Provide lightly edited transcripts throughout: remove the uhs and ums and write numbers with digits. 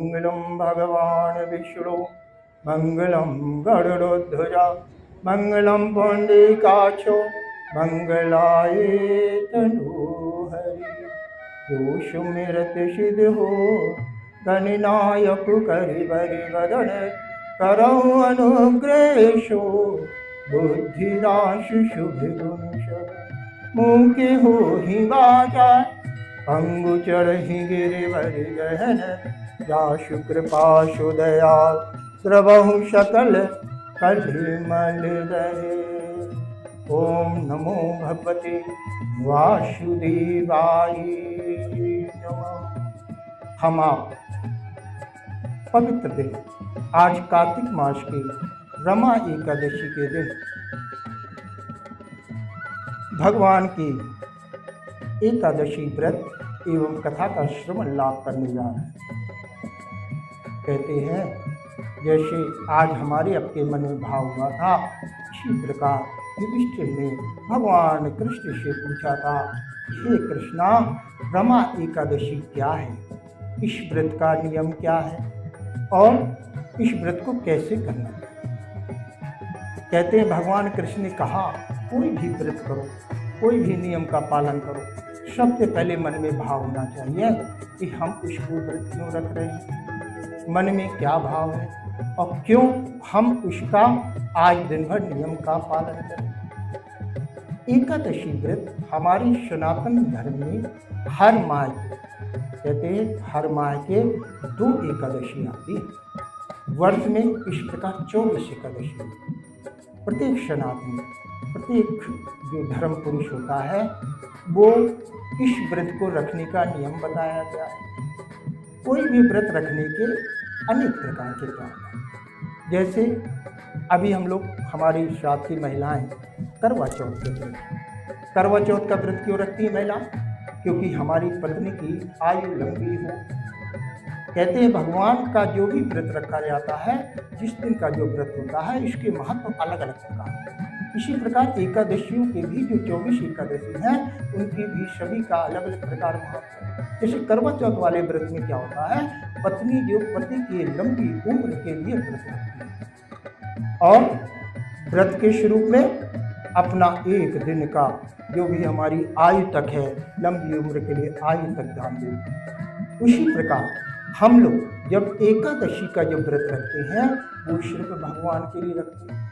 मंगलम भगवान विष्णु मंगलम गरुड़ध्वजा मंगलम पुंडरीकाक्षो मंगलाय तनोहरि। जो सुमिरत सिद्ध हो गणनायक करिबरि वदन करौ अनुग्रहेशो बुद्धिराशि शुभ गुण मुके हो ही बाजा अंगु चढ़ी गिरिवर गहन जाशु कृपा सुदयाल द्रवहु सकल कलिमल रहे। ओम नमो भगवते वासुदेवाय नमः। हम आप पवित्र दिन आज कार्तिक मास के रमा एकादशी के दिन भगवान की एकादशी व्रत एवं कथा का श्रवण लाभ करने जा रहे हैं। कहते हैं जैसे आज हमारे आपके मन में भाव हुआ था, इसी प्रकार युधिष्ठिर ने भगवान कृष्ण से पूछा था, हे कृष्णा, रमा एकादशी क्या है, इस व्रत का नियम क्या है और इस व्रत को कैसे करना है। कहते हैं भगवान कृष्ण ने कहा, कोई भी व्रत करो, कोई भी नियम का पालन करो, सबसे पहले मन में भाव होना चाहिए कि हम उसको व्रत क्यों रख रहे हैं, मन में क्या भाव है और क्यों हम उसका आज दिन भर नियम का पालन करें। एकादशी व्रत हमारे सनातन धर्म में हर माह के, कहते हैं हर माह के 2 एकादशी आती है। वर्ष में इस प्रकार 24 एकादशी। प्रत्येक सनातन, प्रत्येक जो धर्म पुरुष होता है वो इस व्रत को रखने का नियम बताया गया है। कोई भी व्रत रखने के अनेक प्रकार के कारण हैं। जैसे अभी हम लोग, हमारी साथ की महिलाएं करवा चौथ के व्रत, करवा चौथ का व्रत क्यों रखती है महिला, क्योंकि हमारी पत्नी की आयु लंबी हो। कहते हैं भगवान का जो भी व्रत रखा जाता है, जिस दिन का जो व्रत होता है, इसके महत्व अलग अलग प्रकार है। इसी प्रकार एकादशियों के भी जो 24 एकादशी हैं, उनकी भी सभी का अलग अलग प्रकार महत्व है। जैसे करवा चौथ वाले व्रत में क्या होता है, पत्नी जो पति की लंबी उम्र के लिए व्रत रखती है और व्रत के स्वरूप में अपना एक दिन का जो भी हमारी आयु तक है, लंबी उम्र के लिए आयु तक दान देती है। उसी प्रकार हम लोग जब एकादशी का जो व्रत रखते हैं वो सिर्फ भगवान के लिए रखते हैं।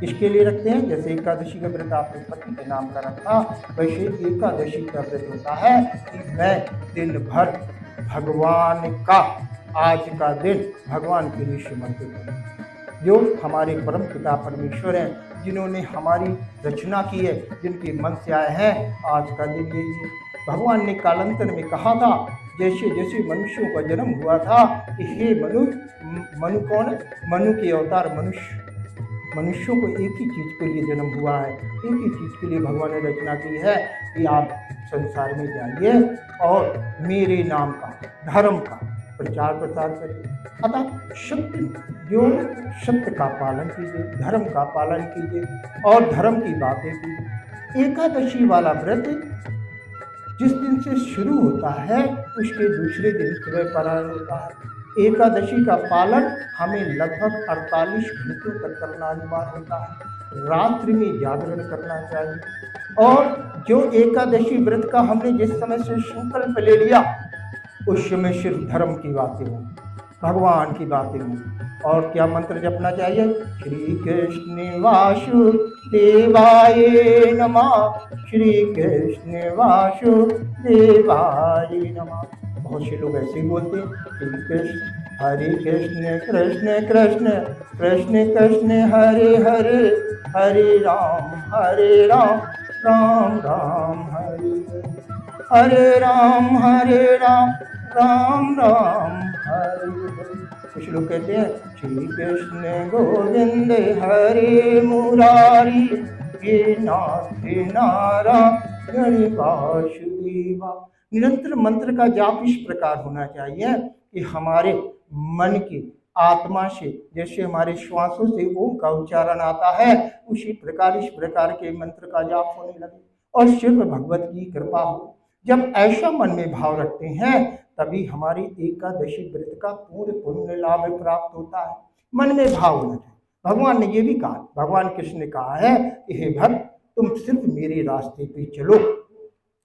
इसके लिए रखते हैं, जैसे एकादशी का व्रत आपने पति के नाम का रखा, वैसे एकादशी का व्रत होता है कि मैं दिन भर भगवान का, आज का दिन भगवान के लिए समर्पित करूँ। जो हमारे परम पिता परमेश्वर हैं, जिन्होंने हमारी रचना की है, जिनके मन से आए हैं, आज का दिन यही है। भगवान ने कालांतर में कहा था, जैसे जैसे मनुष्यों का जन्म हुआ था कि हे मनु कौन है, मनु के अवतार मनुष्य, मनुष्यों को एक ही चीज़ के लिए जन्म हुआ है, एक ही चीज़ के लिए भगवान ने रचना की है कि आप संसार में जाइए और मेरे नाम का, धर्म का प्रचार प्रसार करिए। अतः सत्य, जो सत्य का पालन कीजिए, धर्म का पालन कीजिए और धर्म की बातें कीजिए। एकादशी वाला व्रत जिस दिन से शुरू होता है उसके दूसरे दिन सुबह पारायण होता है। एकादशी का पालन हमें लगभग 48 घंटों तक करना अनिवार्य होता है। रात्रि में जागरण करना चाहिए और जो एकादशी व्रत का हमने जिस समय से संकल्प ले लिया, उस समय सिर्फ धर्म की बातें हों, भगवान की बातें हों। और क्या मंत्र जपना चाहिए, श्री कृष्ण वासुदेवाय नमः, श्री कृष्ण वासुदेवाय नमः। बहुत से लोग ऐसे ही बोलते हैं, श्री कृष्ण हरे कृष्ण कृष्ण कृष्ण कृष्ण कृष्ण हरे हरे, हरे राम राम राम हरे हरे, राम राम हरे हरे। कुछ लोग कहते हैं श्री कृष्ण गोविंद हरे मुरारी, हे नाथ नारायण वासुदेवा। निरंतर मंत्र का जाप इस प्रकार होना चाहिए कि हमारे मन की आत्मा से, जैसे हमारे श्वासों से ओम का उच्चारण आता है, उसी प्रकार इस प्रकार के मंत्र का जाप होने लगे और सिर्फ भगवत की कृपा हो। जब ऐसा मन में भाव रखते हैं तभी हमारी एकादशी व्रत का पूर्ण पुण्य लाभ प्राप्त होता है। मन में भाव न रहे। भगवान ने ये भी कहा, भगवान कृष्ण ने कहा है कि हे भक्त, तुम सिर्फ मेरे रास्ते पे चलो,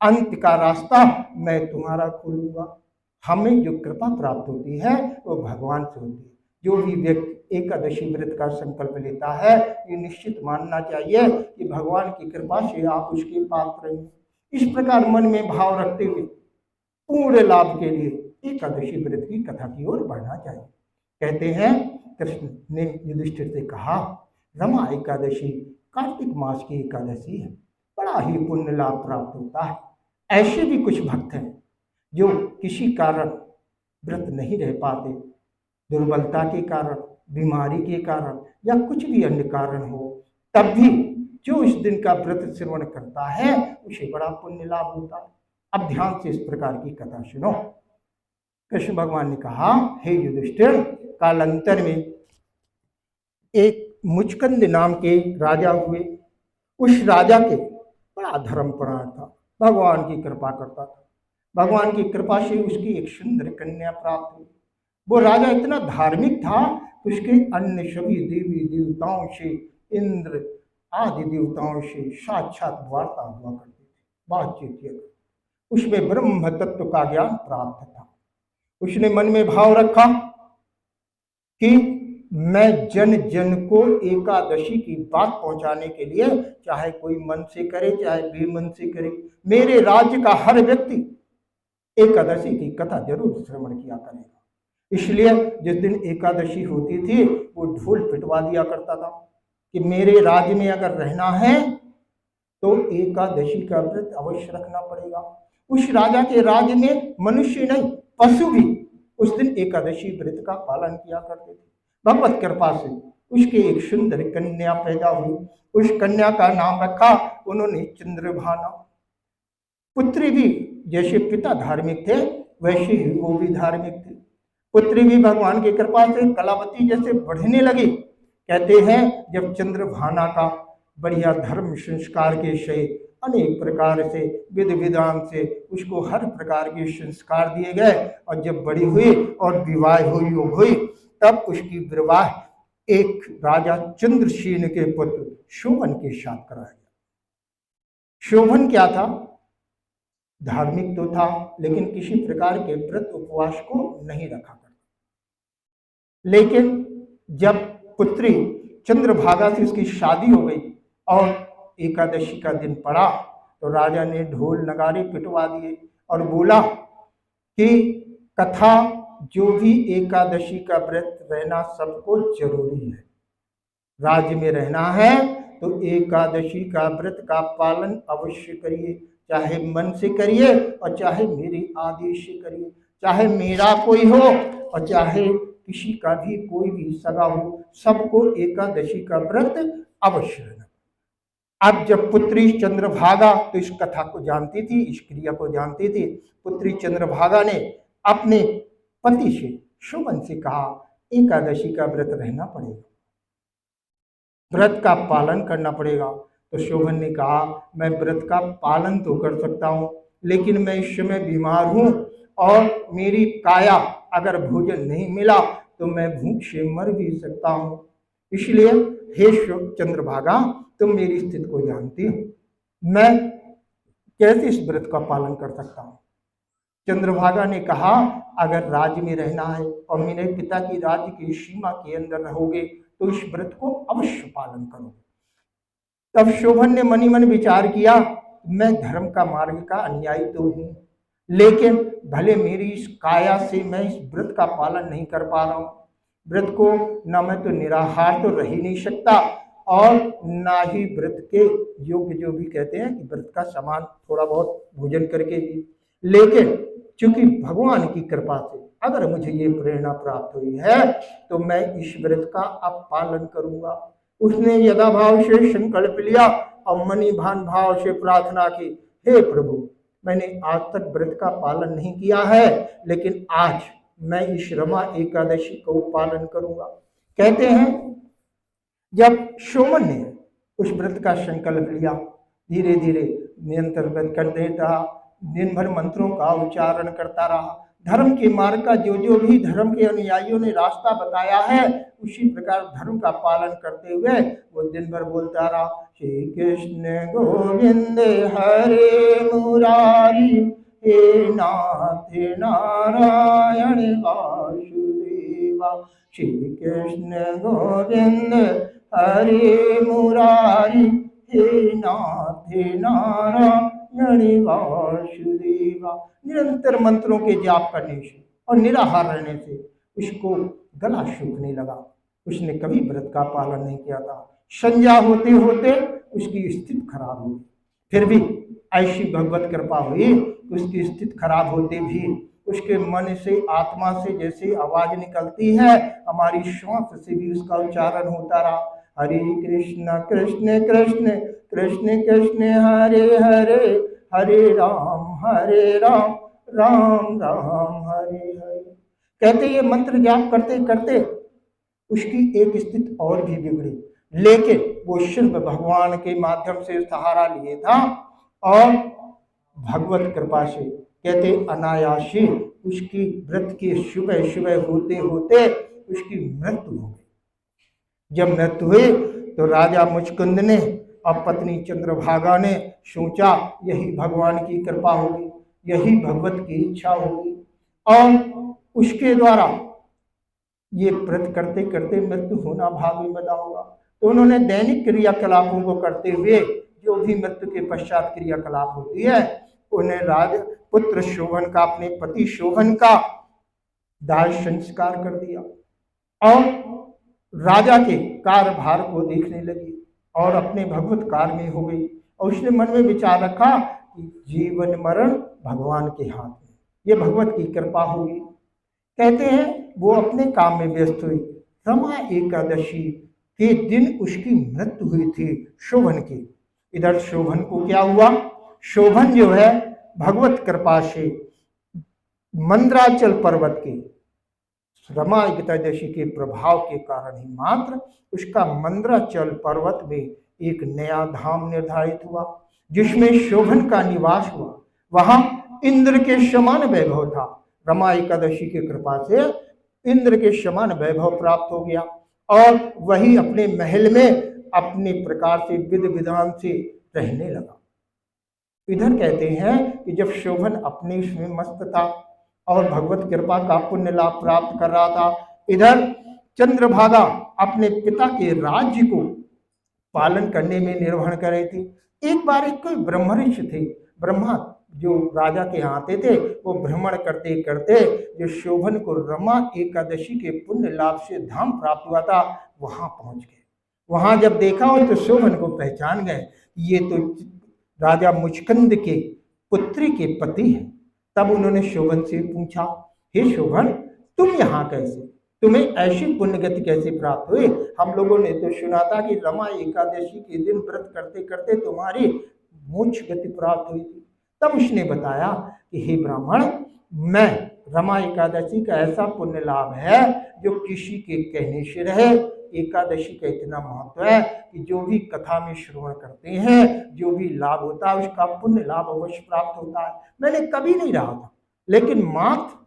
अंत का रास्ता मैं तुम्हारा खोलूंगा। हमें जो कृपा प्राप्त होती है वो भगवान से होती है। जो भी व्यक्ति एकादशी व्रत का संकल्प लेता है, ये निश्चित मानना चाहिए कि भगवान की कृपा से आप उसके पात्र हैं। इस प्रकार मन में भाव रखते हुए पूर्ण लाभ के लिए एकादशी व्रत की कथा की ओर बढ़ना चाहिए। कहते हैं कृष्ण ने युधिष्ठिर से कहा, रमा एकादशी कार्तिक मास की एकादशी है, बड़ा ही पुण्य लाभ प्राप्त होता है। ऐसे भी कुछ भक्त हैं जो किसी कारण व्रत नहीं रह पाते, दुर्बलता के कारण, बीमारी के कारण या कुछ भी अन्य कारण हो, तब भी जो इस दिन का व्रत श्रवण करता है उसे बड़ा पुण्य लाभ होता है। अब ध्यान से इस प्रकार की कथा सुनो। कृष्ण भगवान ने कहा, हे युधिष्ठिर, कालांतर में एक मुचकंद नाम के राजा हुए। उस राजा के बड़ा धर्मपरायण था, भगवान की कृपा करता था। भगवान की कृपा से उसकी एक सुंदर कन्या प्राप्त हुई। वो राजा इतना धार्मिक था कि उसके अन्य सभी देवी देवताओं से, इंद्र आदि देवताओं से साक्षात वार्ता हुआ करती थी, बातचीत किया। उसमें ब्रह्म तत्व का ज्ञान प्राप्त था। उसने मन में भाव रखा कि मैं जन जन को एकादशी की बात पहुंचाने के लिए, चाहे कोई मन से करे चाहे बेमन से करे, मेरे राज्य का हर व्यक्ति एकादशी की कथा जरूर श्रवण किया करेगा। इसलिए जिस दिन एकादशी होती थी वो ढोल पिटवा दिया करता था कि मेरे राज्य में अगर रहना है तो एकादशी का व्रत अवश्य रखना पड़ेगा। उस राजा के राज्य में मनुष्य नहीं, पशु भी उस दिन एकादशी व्रत का पालन किया करते थे। भगवत कृपा से उसके एक सुंदर कन्या पैदा हुई। उस कन्या का नाम रखा उन्होंने चंद्रभाना। पुत्री भी जैसे पिता धार्मिक थे वैसे ही वो भी धार्मिक थे। पुत्री भी भगवान की कृपा से कलावती जैसे बढ़ने लगी। कहते हैं जब चंद्रभाना का बढ़िया धर्म संस्कार के से अनेक प्रकार से विधि विधान से उसको हर प्रकार के संस्कार दिए गए, और जब बड़ी हुई और विवाह हुई तब उसकी विवाह एक राजा चंद्रसेन के पुत्र शोभन के साथ कराया गया। शोभन क्या था? धार्मिक तो था लेकिन किसी प्रकार के व्रत उपवास को नहीं रखा करता। लेकिन जब पुत्री चंद्रभागा से उसकी शादी हो गई और एकादशी का दिन पड़ा तो राजा ने ढोल नगारे पिटवा दिए और बोला कि कथा जो भी एकादशी का व्रत रहना सबको जरूरी है। राज्य में रहना है तो एकादशी का व्रत का पालन अवश्य करिए, चाहे मन से करिए और चाहे मेरे आदेश से करिए, चाहे मेरा कोई हो और चाहे किसी का भी कोई भी सगा हो, सबको एकादशी का व्रत अवश्य रहना। अब जब पुत्री चंद्रभागा तो इस कथा को जानती थी, इस क्रिया को जानती थी। पुत्री चंद्रभागा ने अपने पति से शोभन से कहा एकादशी का व्रत रहना पड़ेगा, व्रत का पालन करना पड़ेगा। तो शोभन ने कहा मैं व्रत का पालन तो कर सकता हूँ लेकिन मैं इस समय बीमार हूँ और मेरी काया अगर भोजन नहीं मिला तो मैं भूख से मर भी सकता हूँ। इसलिए हे चंद्रभागा तुम मेरी स्थिति को जानती हो, मैं कैसे इस व्रत का पालन कर सकता हूँ। चंद्रभागा ने कहा अगर राज्य में रहना है और मेरे पिता की राज्य की सीमा के अंदर रहोगे तो इस व्रत को अवश्य पालन करो। तब शोभन ने मनी मन विचार किया मैं धर्म का मार्ग का अनुयायी तो हूँ लेकिन भले मेरी इस काया से मैं इस व्रत का पालन नहीं कर पा रहा हूँ, व्रत को ना मैं तो निराहार तो रह ही नहीं सकता और ना ही व्रत के योग्य जो भी कहते हैं कि व्रत का सामान थोड़ा बहुत भोजन करके भी, लेकिन चूंकि भगवान की कृपा से अगर मुझे ये प्रेरणा प्राप्त हुई है तो मैं इस व्रत का अब पालन करूंगा। उसने यथाभाव से संकल्प लिया और मनी भान भाव से प्रार्थना की, हे प्रभु मैंने आज तक व्रत का पालन नहीं किया है लेकिन आज मैं इस रमा एकादशी को पालन करूंगा। कहते हैं जब शोभन ने उस व्रत का संकल्प लिया, धीरे धीरे निरंतर व्रत करते रहा, दिन भर मंत्रों का उच्चारण करता रहा। धर्म के मार्ग का जो जो भी धर्म के अनुयायियों ने रास्ता बताया है, उसी प्रकार धर्म का पालन करते हुए वो दिन भर बोलता रहा, श्री कृष्ण गोविंद हरे मुरारी, हे नाथ नारायण वासुदेवा। श्री कृष्ण गोविंद हरे मुरारी, हे नाथ नारायण वासुदेवा। निरंतर मंत्रों के जाप करने से और निराहार रहने से उसको गला सूखने लगा। उसने कभी व्रत का पालन नहीं किया था। संध्या होते होते उसकी स्थिति खराब हुई। फिर भी ऐसी भगवत कृपा हुई, उसकी स्थिति खराब होते भी उसके मन से, आत्मा से जैसे आवाज निकलती है, हमारी श्वास से भी उसका उच्चारण होता रहा, हरे कृष्ण कृष्ण कृष्ण कृष्ण कृष्ण हरे हरे, हरे राम राम राम हरे हरे। कहते ये मंत्र जाप करते करते उसकी एक स्थिति और भी बिगड़ी, लेकिन वो सिर्फ भगवान के माध्यम से सहारा लिए था और भगवत कृपा से कहते अनायासी उसकी व्रत के सुबह सुबह होते होते उसकी मृत्यु हो गई। जब मृत्यु हुई तो राजा मुचकुंद ने और पत्नी चंद्रभागा ने सोचा यही भगवान की कृपा होगी, यही भगवत की इच्छा होगी, और उसके द्वारा ये व्रत करते करते मृत्यु होना भाग में बना होगा। तो उन्होंने दैनिक क्रियाकलापों को करते हुए जो भी मृत्यु के पश्चात क्रियाकलाप होती है, उन्हें राजपुत्र शोभन का, अपने पति शोभन का दाह संस्कार कर दिया और राजा के कार्यभार को देखने लगी और अपने भगवत कार्य में हो गई। और उसने मन में विचार रखा कि जीवन मरण भगवान के हाथ में, ये भगवत की कृपा होगी। कहते हैं वो अपने काम में व्यस्त हुई। रमा एकादशी के दिन उसकी मृत्यु हुई थी शोभन की। इधर शोभन को क्या हुआ, शोभन जो है भगवत कृपा से मंद्राचल पर्वत के रमा एकादशी के प्रभाव के कारण ही मात्र उसका मंद्राचल पर्वत में एक नया धाम निर्धारित हुआ, जिसमें शोभन का निवास हुआ। वहां इंद्र के समान वैभव था। रमा एकादशी की कृपा से इंद्र के समान वैभव प्राप्त हो गया और वही अपने महल में अपने प्रकार से विधि विधान से रहने लगा। इधर कहते हैं कि जब शोभन अपने इसमें मस्त था और भगवत कृपा का पुण्य लाभ प्राप्त कर रहा था, इधर चंद्रभागा अपने पिता के राज्य को पालन करने में निर्वहन कर रही थी। एक बार एक कोई ब्रह्मर्षि थे, ब्रह्मा जो राजा के यहाँ आते थे, वो भ्रमण करते करते जो शोभन को रमा एकादशी के पुण्य लाभ से धाम प्राप्त हुआ था, वहां पहुंच गए। वहां जब देखा हो तो शोभन को पहचान गए, ये तो राजा मुचकुंद के पुत्री के पति हैं। तब उन्होंने शोभन से पूछा, हे शोभन, तुम यहाँ कैसे, तुम्हें ऐसी पुण्य गति कैसे प्राप्त हुई? हम लोगों ने तो सुना था कि रमा एकादशी के दिन व्रत करते करते तुम्हारी मोक्ष गति प्राप्त हुई थी। तब उसने बताया कि हे ब्राह्मण, मैं रमा एकादशी का ऐसा पुण्य लाभ है जो किसी के कहने से रहे। एकादशी का इतना महत्व है कि जो भी कथा में श्रवण करते हैं, जो भी लाभ होता है उसका पुण्य लाभ अवश्य प्राप्त होता है। मैंने कभी नहीं रहा था, लेकिन मात्र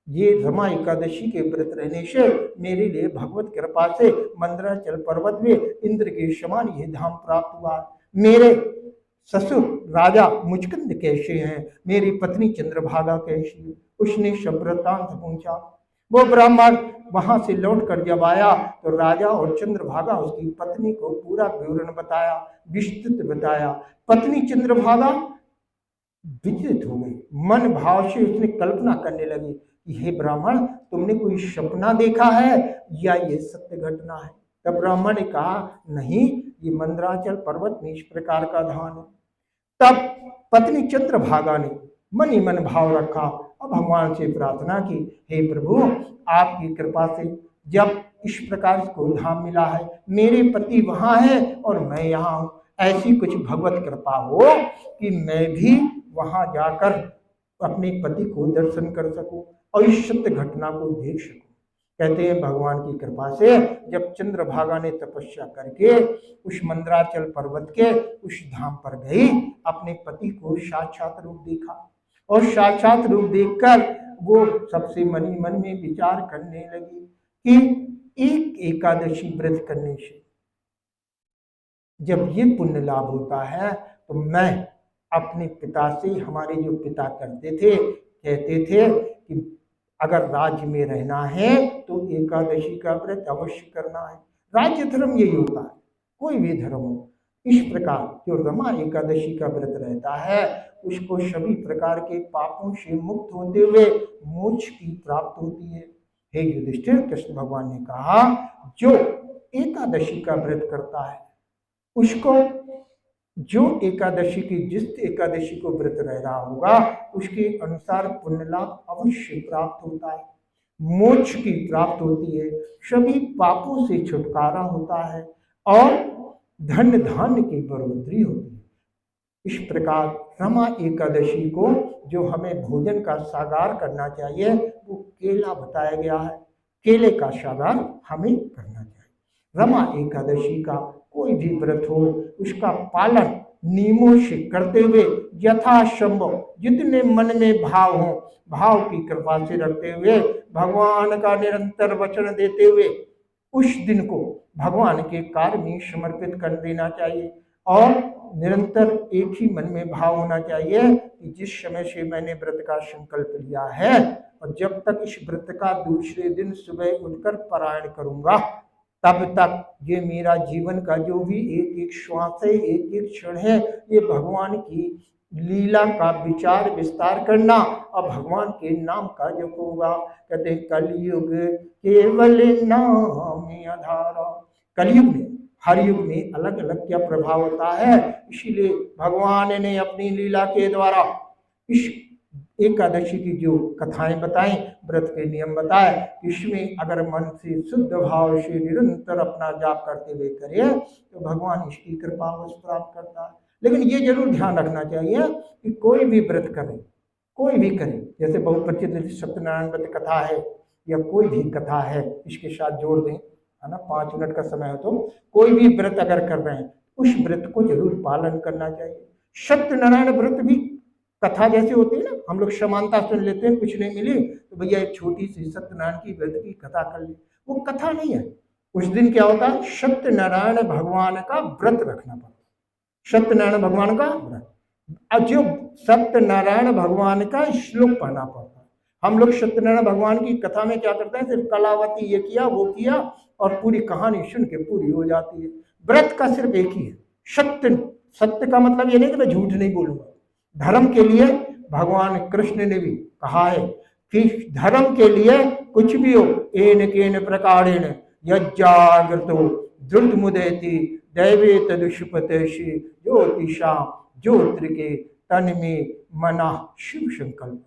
ये रमा एकादशी के व्रत रहने से मेरे लिए भगवत कृपा से मंद्राचल पर्वत में इंद्र के समान ये धाम प्राप्त हुआ। मेरे ससुर राजा मुचकुंद कैसे हैं, मेरी पत्नी चंद्रभागा कैसी? उसने सब वृत्तांत पूछा। वो ब्राह्मण वहां से लौट कर जब आया तो राजा और चंद्रभागा उसकी पत्नी को पूरा विवरण बताया, विस्तृत बताया। पत्नी चंद्रभागा विचलित हो गई, मन भाव से उसने कल्पना करने लगी कि हे ब्राह्मण, तुमने कोई सपना देखा है या ये सत्य घटना है? तब ब्राह्मण ने कहा, नहीं, ये मंद्राचल पर्वत में इस प्रकार का धान है। तब पत्नी चंद्रभागा ने मन ही मन भाव रखा और भगवान से प्रार्थना की, हे प्रभु, आपकी कृपा से जब इस प्रकार को धाम मिला है, मेरे पति वहां है और मैं यहाँ हूँ, ऐसी कुछ भगवत कृपा हो कि मैं भी वहां जाकर अपने पति को दर्शन कर सकूं और इस सत्य घटना को देख सकूं। कहते हैं भगवान की कृपा से जब चंद्रभागा ने तपस्या करके उस मंद्राचल पर्वत के उस धाम पर गई, अपने पति को साक्षात रूप देखा। और साक्षात रूप देखकर वो सबसे मन ही मन में विचार करने लगी कि एक एकादशी व्रत करने से जब ये पुण्य लाभ होता है तो मैं अपने पिता से, हमारे जो पिता करते थे, कहते थे कि अगर राज्य में रहना है तो एकादशी का व्रत अवश्य करना है। राज्य धर्म यही होता है, कोई भी धर्म हो। इस प्रकार जो रमा एकादशी का व्रत रहता है उसको सभी प्रकार के पापों से मुक्त होते हुए मोक्ष की प्राप्त होती है। हे युधिष्ठिर, कृष्ण भगवान ने कहा जो एकादशी का व्रत करता है उसको, जो एकादशी की, जिस एकादशी को व्रत रह रहा होगा उसके अनुसार पुण्य लाभ अवश्य प्राप्त होता है, मोक्ष की प्राप्त होती है, सभी पापों से छुटकारा होता है और धन धान्य की बढ़ोतरी होती है। इस प्रकार रमा एकादशी को जो हमें भोजन का सागार करना चाहिए वो केला बताया गया है, केले का सागार हमें करना चाहिए। रमा एकादशी का कोई भी व्रत हो उसका पालन नियमों से करते हुए यथासंभव जितने मन में भाव हो, भाव की कृपा से रखते हुए भगवान का निरंतर वचन देते हुए उस दिन को भगवान के कार्य में समर्पित कर देना चाहिए और निरंतर एक ही मन में भाव होना चाहिए कि जिस समय से मैंने व्रत का संकल्प लिया है और जब तक इस व्रत का दूसरे दिन सुबह उठकर पारायण करूंगा तब तक ये मेरा जीवन का जो भी एक एक श्वास है, एक एक क्षण है, ये भगवान की लीला का विचार विस्तार करना और भगवान के नाम का जप होगा। कहते कलयुग केवल नाम आधार। कलयुग में, हर युग में अलग अलग क्या प्रभाव होता है, इसीलिए भगवान ने अपनी लीला के द्वारा इस एकादशी की जो कथाएं बताएं, व्रत के नियम बताए, इसमें अगर मन से शुद्ध भाव से निरंतर अपना जाप करते हुए करे तो भगवान इसकी कृपा अवश्य प्राप्त करता है। लेकिन ये जरूर ध्यान रखना चाहिए कि कोई भी व्रत करे, कोई भी करे, जैसे बहुत प्रचलित सत्यनारायण व्रत कथा है या कोई भी कथा है इसके साथ जोड़ दें, है ना, 5 मिनट का समय हो तो कोई भी व्रत अगर कर रहे हैं उस व्रत को जरूर पालन करना चाहिए। सत्यनारायण व्रत भी कथा जैसे होती है ना, हम लोग समानता सुन लेते हैं, कुछ नहीं मिली तो भैया एक छोटी सी सत्यनारायण की व्रत की कथा कर ली, वो कथा नहीं है। उस दिन क्या होता है, सत्यनारायण भगवान का व्रत रखना पड़ता है, सत्यनारायण भगवान का व्रत, जो सत्यनारायण भगवान का श्लोक पढ़ना पड़ता है। हम लोग सत्यनारायण भगवान की कथा में क्या करते हैं, सिर्फ कलावती ये किया वो किया और पूरी कहानी सुन के पूरी हो जाती है। व्रत का सिर्फ एक ही है सत्य। सत्य का मतलब ये नहीं कि मैं झूठ नहीं बोलूंगा। धर्म के लिए भगवान कृष्ण ने भी कहा है कि धर्म के लिए कुछ भी हो, एन केन प्रकारेण यज्जाग्रतो द्रुत मुदेति दैवे तदुष्पतेषि ज्योतिषा ज्योतिर्के तन में मना शिव संकल्प।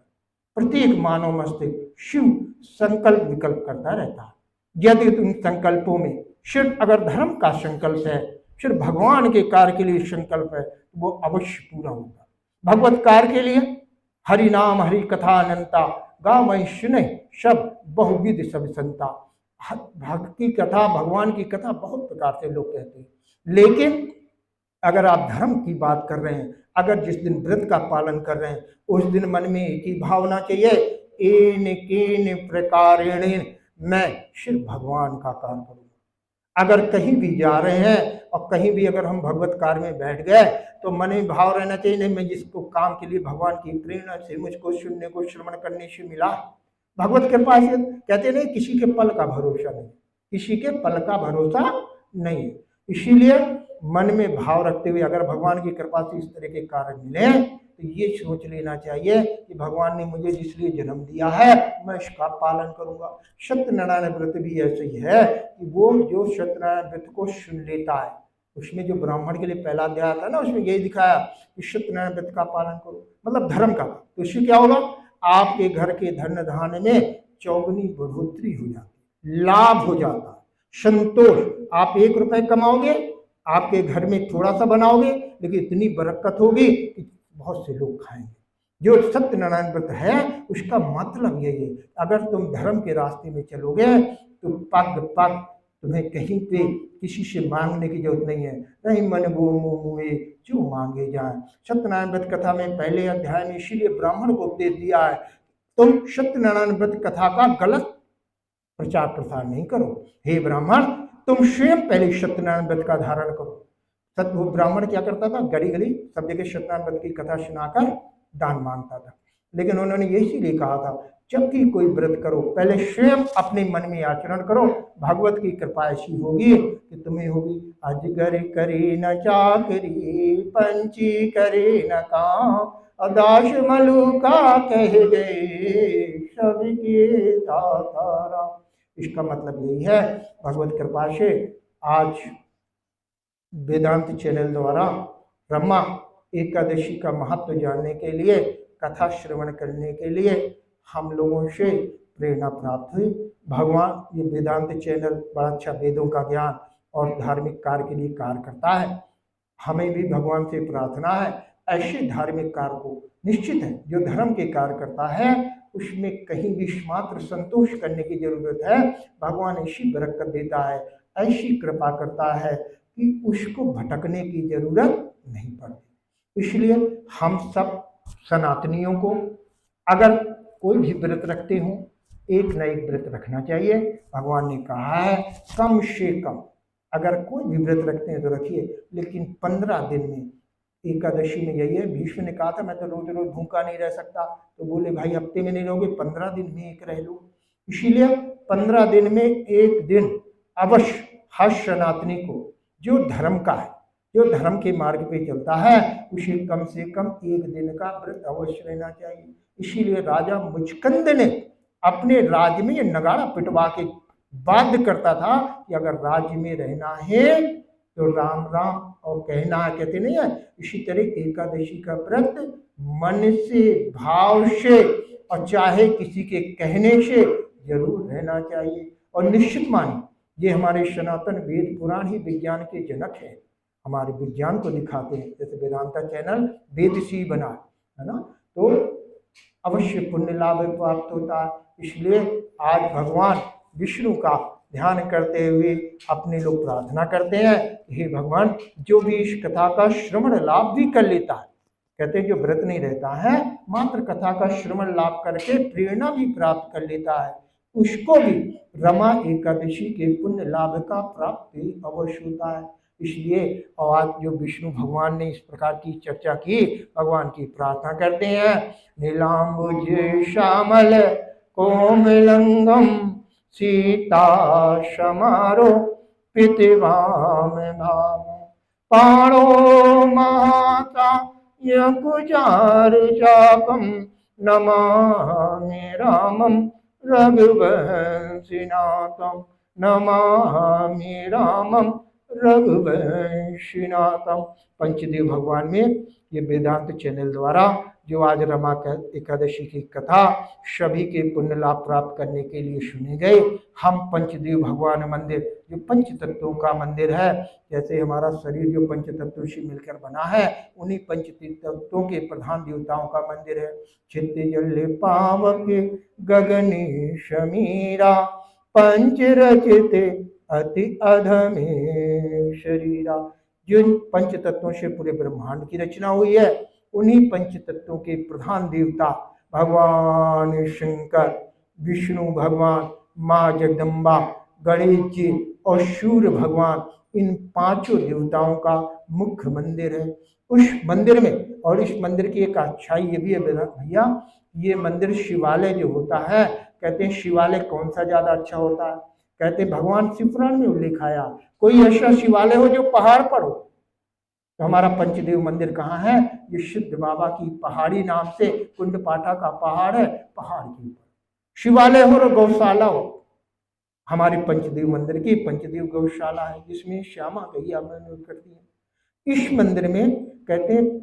प्रत्येक मानव मस्तिष्क शिव संकल्प विकल्प करता रहता है। यदि उन संकल्पों में सिर्फ अगर धर्म का संकल्प है, सिर्फ भगवान के कार्य के लिए संकल्प है तो वो अवश्य पूरा होगा। भगवत कार्य के लिए हरि नाम हरि कथा अनंता गावै सुनै सब बहुविध सब संता। भक्ति कथा, भगवान की कथा बहुत प्रकार से लोग कहते हैं, लेकिन अगर आप धर्म की बात कर रहे हैं, अगर जिस दिन व्रत का पालन कर रहे हैं उस दिन मन में एक ही भावना चाहिए, एन केन प्रकारेण मैं सिर्फ भगवान का कार्य करूँ। अगर कहीं भी जा रहे हैं और कहीं भी अगर हम भगवत कार्य में बैठ गए तो मन में भाव रहना चाहिए, नहीं मैं जिसको काम के लिए भगवान की प्रेरणा से मुझको सुनने को श्रवण करने से मिला, भगवत कृपा से, कहते नहीं किसी के पल का भरोसा नहीं, किसी के पल का भरोसा नहीं। इसीलिए मन में भाव रखते हुए अगर भगवान की कृपा से इस तरह के कार्य मिले तो ये सोच लेना चाहिए कि भगवान ने मुझे जिसलिए जन्म दिया है मैं इसका पालन करूंगा। सत्यनारायण व्रत भी ऐसे ही है कि वो जो सत्यनारायण व्रत को सुन लेता है, उसमें जो ब्राह्मण के लिए पहला अध्याय आता है ना, उसमें यही दिखाया कि सत्यनारायण व्रत का पालन करो, मतलब धर्म का। तो इससे क्या होगा, आपके घर के धन धान्य में चौगुनी बढ़ोतरी हो जाती, लाभ हो जाता, संतोष। आप 1 रुपए कमाओगे, आपके घर में थोड़ा सा बनाओगे, लेकिन इतनी बरकत होगी कि बहुत से लोग खाएंगे। जो सत्यनारायण व्रत है उसका मतलब यही है, अगर तुम धर्म के रास्ते में चलोगे तो पग पग तुम्हें कहीं पे किसी से मांगने की जरूरत नहीं है। नहीं मन वो मुँहे जो मांगे जाए। सत्यनारायण व्रत कथा में पहले अध्याय में इसीलिए ब्राह्मण को उपदेश दिया है, तुम सत्यनारायण व्रत कथा का गलत प्रचार प्रसार नहीं करो। हे ब्राह्मण, तुम स्वयं पहले सत्यनारायण व्रत का धारण करो। वो ब्राह्मण क्या करता था, गली गली सब जगह सत्यनारायण व्रत की कथा सुनाकर दान मांगता था। लेकिन उन्होंने ये इसीलिए कहा था, जब भी कोई व्रत करो पहले स्वयं अपने मन में आचरण करो, भगवत की कृपा ऐसी होगी कि तुम्हें होगी। अजगर करे न चाकरी, पंछी करे न काम, अदास मलुका कह गए सबके दाता राम। इसका मतलब यही है, भगवत कृपा से आज वेदांत चैनल द्वारा ब्रह्मा एकादशी का महत्व जानने के लिए, कथा श्रवण करने के लिए हम लोगों से प्रेरणा प्राप्त हुई। भगवान ये वेदांत चैनल बड़ा अच्छा वेदों का ज्ञान और धार्मिक कार्य के लिए कार्य करता है। हमें भी भगवान से प्रार्थना है, ऐसे धार्मिक कार्य को निश्चित है जो धर्म के कार्य करता है उसमें कहीं भी मात्र संतोष करने की जरूरत है। भगवान ऐसी बरकत देता है, ऐसी कृपा करता है कि उसको भटकने की जरूरत नहीं पड़ती। इसलिए हम सब सनातनियों को अगर कोई भी व्रत रखते हो, एक न एक व्रत रखना चाहिए। भगवान ने कहा है कम से कम अगर कोई भी व्रत रखते हैं तो रखिए, लेकिन 15 दिन में। एकादशी में यही है, भीष्म ने कहा था मैं तो रोज रोज भूखा नहीं रह सकता, तो बोले भाई हफ्ते में नहीं रहोगे, 15 दिन में एक रह लो। इसीलिए 15 दिन में एक दिन अवश्य हर सनातनी को जो धर्म का है, जो धर्म के मार्ग पे चलता है, उसे कम से कम एक दिन का व्रत अवश्य रहना चाहिए। इसीलिए राजा मुचकंद ने अपने राज्य में ये नगाड़ा पिटवा के बाध्य करता था कि अगर राज्य में रहना है तो राम राम और कहना कहते नहीं है। इसी तरह एकादशी का व्रत मन से, भाव से और चाहे किसी के कहने से जरूर रहना चाहिए। और निश्चित मानिए ये हमारे सनातन वेद पुराण ही विज्ञान के जनक है, हमारे विज्ञान को दिखाते हैं। जैसे वेदांता चैनल वेद सी बना है ना, तो अवश्य पुण्य लाभ प्राप्त होता है। इसलिए आज भगवान विष्णु का ध्यान करते हुए अपने लोग प्रार्थना करते हैं, हे भगवान जो भी इस कथा का श्रवण लाभ भी कर लेता है, कहते हैं जो व्रत नहीं रहता है मात्र कथा का श्रवण लाभ करके प्रेरणा भी प्राप्त कर लेता है, उसको भी रमा एकादशी के पुण्य लाभ का प्राप्ति अवश्य होता है। इसलिए और आज जो विष्णु भगवान ने इस प्रकार की चर्चा की, भगवान की प्रार्थना करते हैं। नीलांबुज श्यामल कोमलंगम सीता समारो पितवाम भाव, पाणो माता यकुचार चापम, नमामि रामम रघुवंशिनाथम, नमामि रामम रघुवंशिनाथम। पंचदेव भगवान में ये वेदांत चैनल द्वारा जो आज रमा एकादशी की कथा सभी के पुण्य लाभ प्राप्त करने के लिए सुने गए। हम पंचदेव भगवान मंदिर जो पंच तत्वों का मंदिर है, जैसे हमारा शरीर जो पंच तत्वों से मिलकर बना है, उन्हीं पंच तत्वों के प्रधान देवताओं का मंदिर है। चित्त जल पावक गगनी शमीरा, पंच रचित अति अधमे शरीरा। जिन पंच तत्वों से पूरे ब्रह्मांड की रचना हुई है, उन्हीं पंच तत्वों के प्रधान देवता भगवान शंकर, विष्णु भगवान, माँ जगदम्बा, गणेश जी और सूर्य भगवान, इन पांचों देवताओं का मुख्य मंदिर है। उस मंदिर में, और इस मंदिर की एक अच्छाई ये भी है भैया, ये मंदिर शिवालय जो होता है, कहते हैं शिवालय कौन सा ज्यादा अच्छा होता है, कहते भगवान शिवपुराण में उल्लेख आया कोई ऐसा शिवालय हो जो पहाड़ पर हो। तो हमारा पंचदेव मंदिर कहाँ है? ये सिद्ध बाबा की पहाड़ी नाम से कुंडपाठा का पहाड़ है, पहाड़ के ऊपर शिवालय हो और गौशाला हो। हमारे पंचदेव मंदिर की पंचदेव गौशाला है जिसमें श्यामा गैया मैंने करती है। इस मंदिर में कहते हैं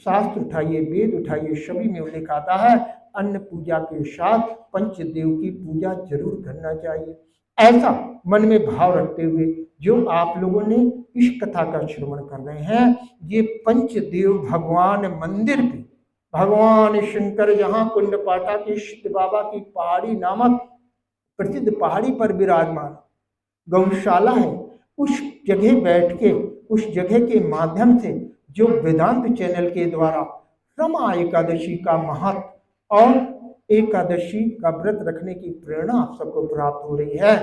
शास्त्र उठाइए, वेद उठाइए, सभी में उल्लेख आता है अन्न पूजा के साथ पंचदेव की पूजा जरूर करना चाहिए। ऐसा मन में भाव रखते हुए जो आप लोगों ने इस कथा का श्रवण कर रहे हैं, ये पंचदेव भगवान मंदिर पे भगवान शंकर जहाँ कुंडपाठा के सिद्ध बाबा की पहाड़ी नामक प्रसिद्ध पहाड़ी पर विराजमान गौशाला है, उस जगह बैठ के, उस जगह के माध्यम से जो वेदांत चैनल के द्वारा रमा एकादशी का महत्व और एकादशी का व्रत रखने की प्रेरणा आप सबको प्राप्त हो रही है,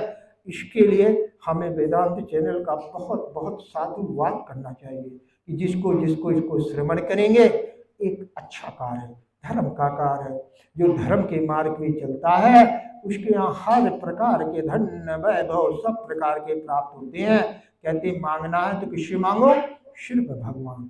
इसके लिए हमें वेदांत चैनल का बहुत बहुत साधुवाद करना चाहिए कि जिसको जिसको इसको श्रवण करेंगे एक अच्छा कार्य है, धर्म का कार्य है। जो धर्म के मार्ग में चलता है उसके यहाँ हर प्रकार के धन वैभव सब प्रकार के प्राप्त होते हैं। कहते मांगना है तो किससे मांगो, सिर्फ भगवान।